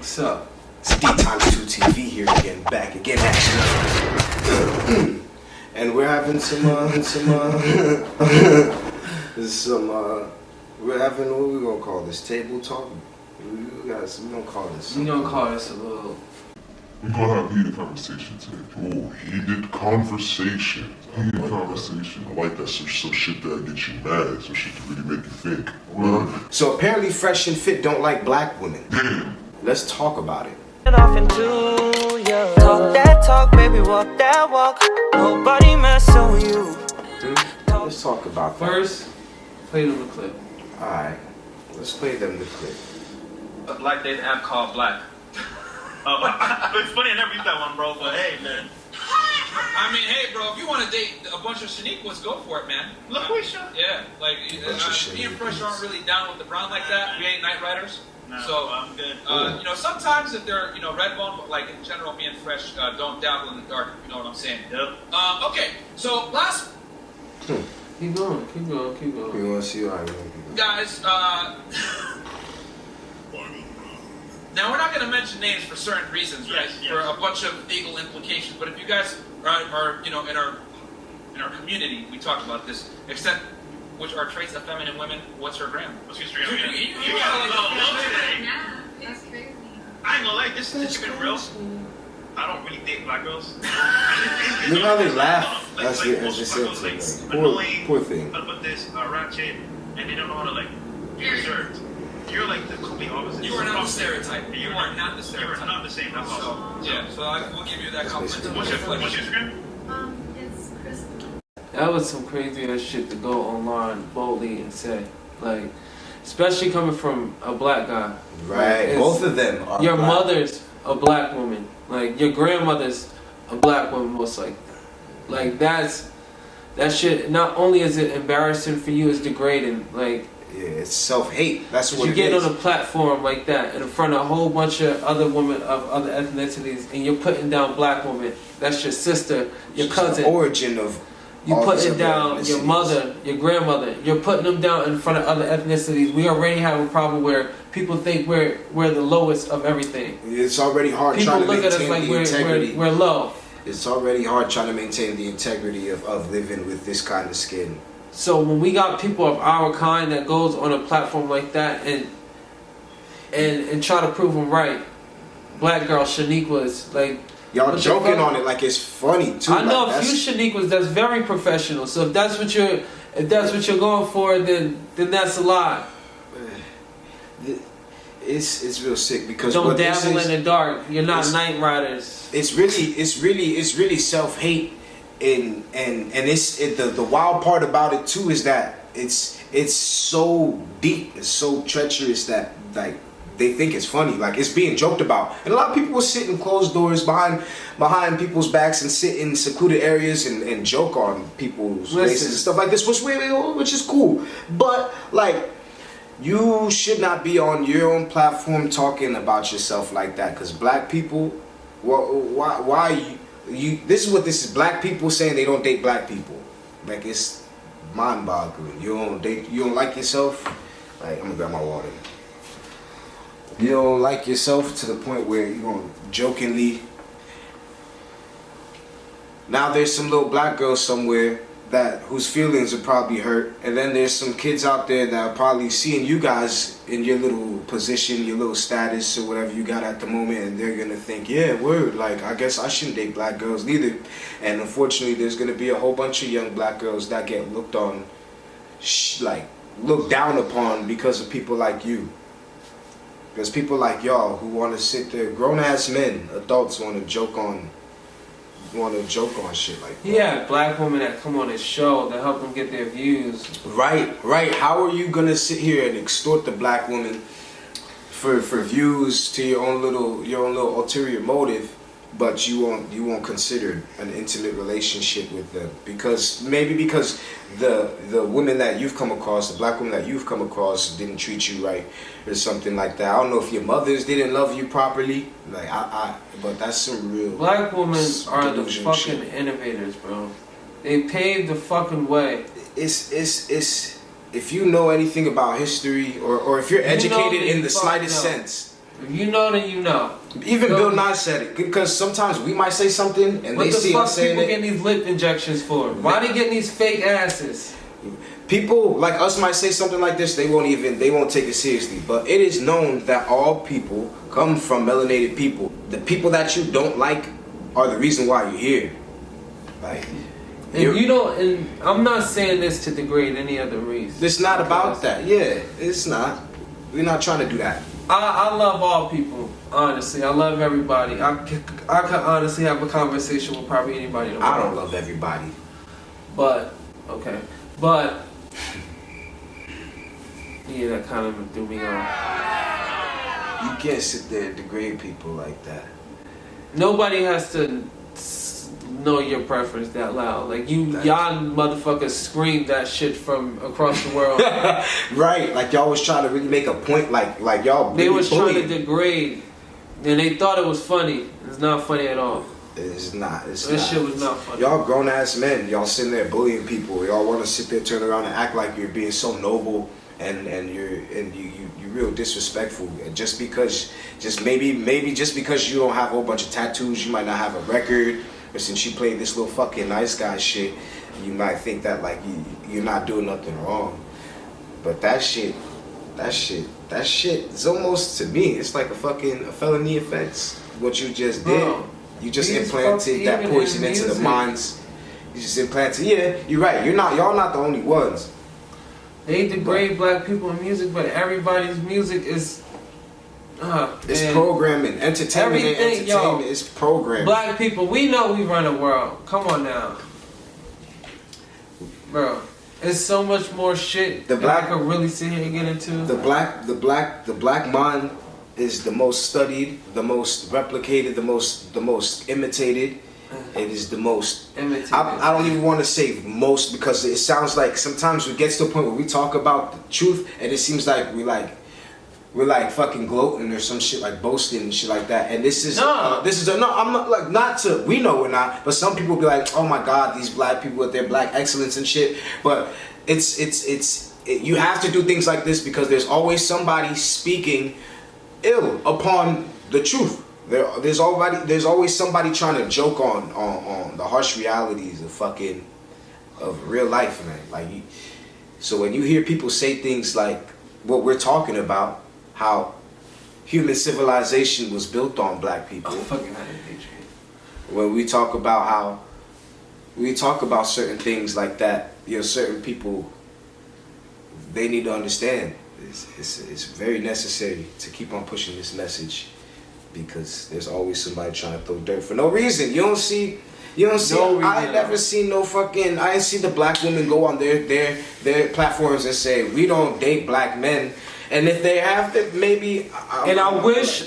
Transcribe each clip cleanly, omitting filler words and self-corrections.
What's up? It's D-Times 2 TV here again, back again, actually. And we're having we're having, what we gonna call this? Table talk? We gonna call this. We gonna call this a little... We're gonna have heated conversation today. Oh, heated conversation. Heated conversation. I like that some shit that gets you mad, some shit that really make you think. So apparently Fresh and Fit don't like black women. Damn. Let's talk about it. Off into ya. Talk that talk, baby, walk that walk. Nobody messing with you. Let's talk about that. First, play them the clip. Alright, let's play them the clip. A black dating app called Black. It's funny, I never used that one, bro, but hey, man. I mean, hey, bro, if you want to date a bunch of Shaniquas, go for it, man. Look, we should. Yeah, like, me and Fresh aren't really down with the brown like that. We ain't night riders. No, So, I'm good. you know, sometimes if they're, red bone, but like in general, me and Fresh don't dabble in the dark, if you know what I'm saying. Yep. Okay, so last, Keep going, keep going, keep going. You wanna see how guys, now we're not going to mention names for certain reasons, right? Yes. For a bunch of legal implications. But if you guys are in our community, we talked about this. Extent which are traits of feminine women. What's her gram? What's your stream? You gotta like, Yeah, that's crazy. I ain't gonna lie, this has been real. I don't really date black girls. Look how they laugh. That's it. That's just it. Poor thing. But this ratchet, and they don't know how to like be reserved. You're like the complete opposite. you are not the stereotype. You are not the You stereotype. are not the same. That's all. So yeah, so I will give you that compliment. What's your screen? It's Crystal. That was some crazy ass shit to go online boldly and say. Like, especially coming from a black guy. Right, Like, both of them are your black. mother's a black woman. Like, your grandmother's a black woman, most likely. Like, that shit, not only is it embarrassing for you, it's degrading. Like, Yeah, it's self-hate. That's what you it get is. on a platform like that in front of a whole bunch of other women of other ethnicities, and you're putting down black women. That's your sister, your It's cousin. the origin of You all these putting other down your ethnicities. mother, your grandmother. You're putting them down in front of other ethnicities. We already have a problem where people think we're the lowest of everything. It's already hard People trying to look at us maintain like the integrity. we're low. It's already hard trying to maintain the integrity of living with this kind of skin. So when we got people of our kind that goes on a platform like that and try to prove them right, black girl Shaniquas, like, Y'all what the joking fuck? on it like it's funny too. I know like, a few Shaniquas that's very professional. So if that's what you're going for, then that's a lie. It's real sick because Don't what this dabble is, in the dark. You're not it's- night riders. it's really self-hate and the wild part about it too is that it's so deep, it's so treacherous that like they think it's funny, like it's being joked about, and a lot of people will sit in closed doors behind people's backs and sit in secluded areas and joke on people's races and stuff like this, which is cool, but like you should not be on your own platform talking about yourself like that, because black people, why you this is what this is, black people saying they don't date black people. Like, it's mind-boggling. You don't like yourself. Like, I'm gonna grab my water. You don't like yourself to the point where you're gonna jokingly. Now there's some little black girl somewhere whose feelings are probably hurt, and then there's some kids out there that are probably seeing you guys in your little position, your little status or whatever you got at the moment, and they're gonna think, yeah, word, like, I guess I shouldn't date black girls neither. And unfortunately there's gonna be a whole bunch of young black girls that get looked down upon because of people like you. Because people like y'all who want to sit there, grown-ass men, adults want to joke on shit like that. Yeah, black women that come on this show that help them get their views. Right. How are you gonna sit here and extort the black woman for views to your own little ulterior motive, but you won't consider an intimate relationship with them because the women that you've come across, the black women that you've come across, didn't treat you right or something like that. I don't know if your mothers didn't love you properly, like but that's some real Black women are the delusional fucking shit. innovators, bro. They paved the fucking way. It's if you know anything about history or if you're educated they in the fucked slightest up. sense, If you know, then you know. Even So- Bill Nye said it because sometimes we might say something and What they the see fuck us saying people it. getting these lip injections for? Why they getting these fake asses? People like us might say something like this, they won't take it seriously. But it is known that all people come from melanated people. The people that you don't like are the reason why you're here. Like, And you don't. And I'm not saying this to degrade any other race. it's not about that. Yeah, it's not. We're not trying to do that. I love all people. Honestly, I love everybody. I could honestly have a conversation with probably anybody in the world. I don't love everybody. But okay, but yeah, that kind of threw me off. You can't sit there and degrade people like that. Nobody has to know your preference that loud. Like y'all motherfuckers scream that shit from across the world. Right, like y'all was trying to really make a point, like y'all. They really was trying to bullied. degrade, and they thought it was funny. It's not funny at all. It's not. It's This not. shit was not funny. Y'all grown ass men. Y'all sitting there bullying people. Y'all want to sit there, turn around, and act like you're being so noble, and you're real disrespectful. And just because you don't have a whole bunch of tattoos, you might not have a record. But since you play this little fucking nice guy shit, you might think that like you're not doing nothing wrong. But that shit is almost, to me, it's like a felony offense. What you just did, Bro, you just these implanted fucks that even poison in into the music. minds. You just implanted. Yeah, you're right. Y'all not the only ones. They degrade black people in music, but everybody's music is. It's man. programming, entertainment. Everything, yo. Entertainment is programming. Black people, we know we run the world. Come on now, bro. It's so much more shit The that black- I could really sit here and get into. The black mind is the most studied, the most replicated, the most imitated. It is the most. Imitated. I don't even want to say most because it sounds like sometimes we get to a point where we talk about the truth and it seems like we're like fucking gloating or some shit, like boasting and shit like that. And this is no. I'm not like, not to, we know we're not, but some people be like, oh my god, these black people with their black excellence and shit. But you have to do things like this because there's always somebody speaking ill upon the truth. There's always somebody trying to joke on the harsh realities of real life, man. Like, so when you hear people say things like what we're talking about, how human civilization was built on black people. Oh, fucking hell, Patriot. When we talk about certain things like that, certain people, they need to understand. It's very necessary to keep on pushing this message because there's always somebody trying to throw dirt for no reason. You don't see. No reason. I ain't never seen I ain't seen the black women go on their platforms and say we don't date black men. And if they have to, maybe.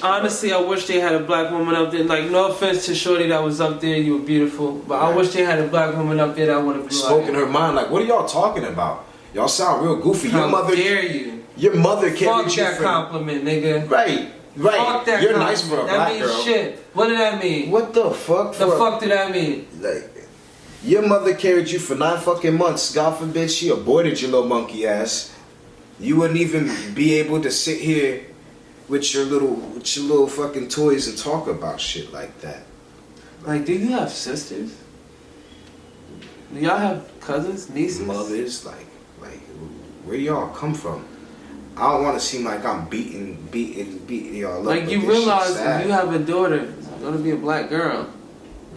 Honestly, I wish they had a black woman up there. Like, no offense to Shorty that was up there, you were beautiful. But I wish they had a black woman up there that would have spoken her mind. Like, what are y'all talking about? Y'all sound real goofy. How dare you? Your mother carried Fuck you that for compliment, nigga. Right. Fuck that You're compliment. nice for a black That means girl. shit. What did that mean? What the fuck? The fuck did that mean? Like, your mother carried you for 9 fucking months. God forbid she aborted your little monkey ass. You wouldn't even be able to sit here with your little fucking toys and talk about shit like that. Like, do you have sisters? Do y'all have cousins, nieces? Mothers, like, where y'all come from? I don't want to seem like I'm beating y'all up. Like, but you this realize shit's sad. if you have a daughter, it's gonna be a black girl.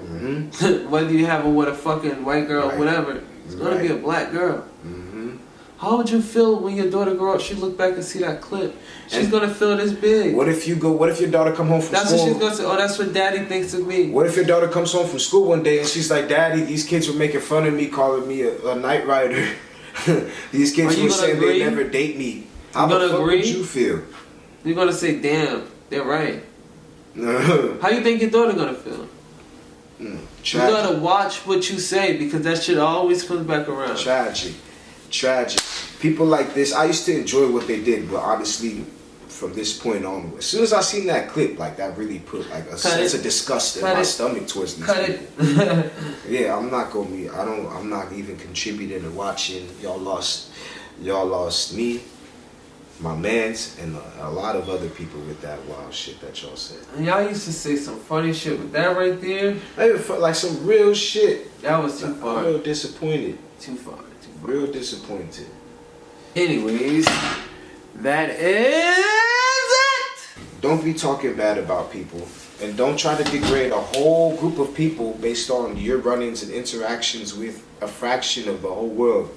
Mm-hmm. Whether you have her with a fucking white girl, Right. whatever, it's gonna be a black girl. Mm-hmm. How would you feel when your daughter grow up? She look back and see that clip. She's And gonna feel this big. What if your daughter come home from That's school? what she's gonna say. Oh, that's what daddy thinks of me. What if your daughter comes home from school one day and she's like, Daddy, these kids were making fun of me, calling me a night rider. These kids Are you were gonna saying agree? they never date me. How You the gonna fuck agree? would you feel? You're gonna say, damn, they're right. How you think your daughter gonna feel? You Tragic. gotta watch what you say because that shit always comes back around. Tragic. People like this, I used to enjoy what they did, but honestly, from this point on, as soon as I seen that clip, like that really put like a sense of disgust in my stomach towards these Cut people. it. Yeah, I'm not even contributing to watching. Y'all lost me. my mans, and a lot of other people with that wild shit that y'all said. And y'all used to say some funny shit with that right there. I even felt like some real shit. That was too far. I'm real disappointed. Too far. Real disappointed. Anyways, that is it. Don't be talking bad about people, and don't try to degrade a whole group of people based on your run-ins and interactions with a fraction of the whole world.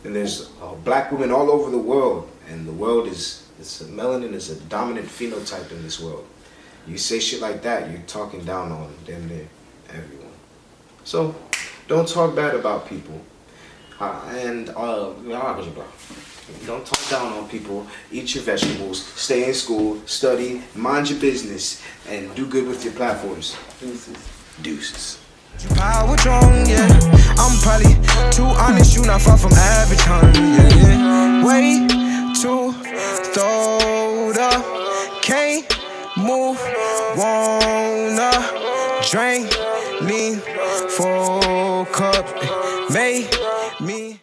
And there's black women all over the world, and the world melanin is a dominant phenotype in this world. You say shit like that, you're talking down on damn near everyone. So don't talk bad about people. Don't talk down on people. Eat your vegetables. Stay in school. Study. Mind your business. And do good with your platforms. Deuces. Power strong, yeah. I'm probably too honest. You not far from average, honey. Yeah. Way too throwed up. Can't move. Wanna drink. Lean. 4 cup. Make me.